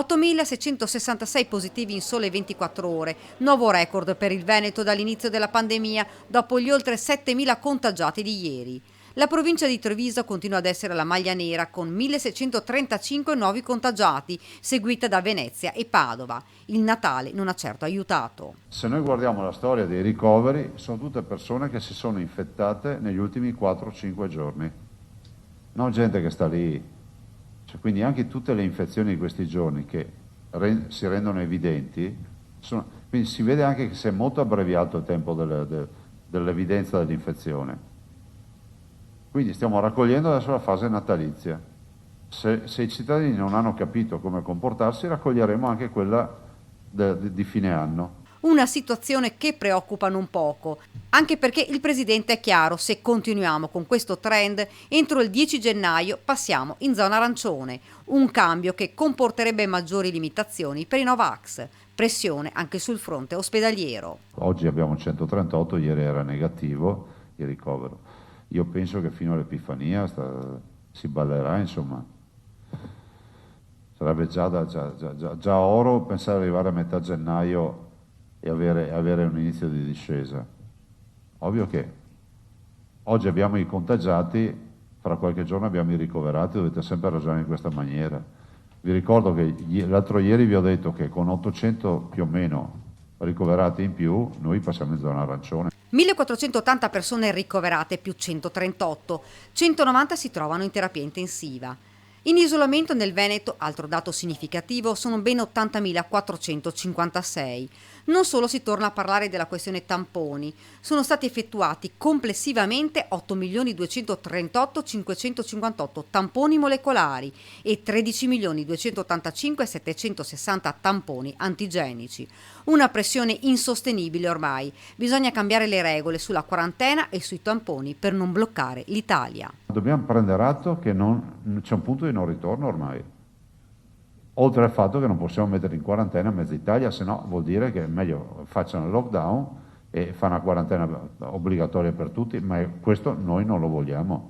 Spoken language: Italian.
8.666 positivi in sole 24 ore, nuovo record per il Veneto dall'inizio della pandemia dopo gli oltre 7.000 contagiati di ieri. La provincia di Treviso continua ad essere la maglia nera con 1.635 nuovi contagiati, seguita da Venezia e Padova. Il Natale non ha certo aiutato. Se noi guardiamo la storia dei ricoveri, sono tutte persone che si sono infettate negli ultimi 4-5 giorni, non gente che sta lì. Quindi anche tutte le infezioni di questi giorni che si rendono evidenti, quindi si vede anche che si è molto abbreviato il tempo dell'evidenza dell'infezione. Quindi stiamo raccogliendo adesso la fase natalizia. Se i cittadini non hanno capito come comportarsi, raccoglieremo anche quella di fine anno. Una situazione che preoccupa non poco, anche perché il presidente è chiaro: se continuiamo con questo trend, entro il 10 gennaio passiamo in zona arancione, un cambio che comporterebbe maggiori limitazioni per i Novax, pressione anche sul fronte ospedaliero. Oggi abbiamo 138, ieri era negativo il ricovero. Io penso che fino all'Epifania si ballerà, insomma. Sarebbe già oro pensare di arrivare a metà gennaio e avere un inizio di discesa. Ovvio che oggi abbiamo i contagiati, fra qualche giorno abbiamo i ricoverati, dovete sempre ragionare in questa maniera. Vi ricordo che l'altro ieri vi ho detto che con 800 più o meno ricoverati in più, noi passiamo in zona arancione. 1480 persone ricoverate più 138, 190 si trovano in terapia intensiva. In isolamento nel Veneto, altro dato significativo, sono ben 80.456. Non solo si torna a parlare della questione tamponi, sono stati effettuati complessivamente 8.238.558 tamponi molecolari e 13.285.760 tamponi antigenici. Una pressione insostenibile ormai. Bisogna cambiare le regole sulla quarantena e sui tamponi per non bloccare l'Italia. Dobbiamo prendere atto che c'è un punto di non ritorno ormai. Oltre al fatto che non possiamo mettere in quarantena mezza Italia, se no vuol dire che è meglio facciano il lockdown e fanno una quarantena obbligatoria per tutti, ma questo noi non lo vogliamo.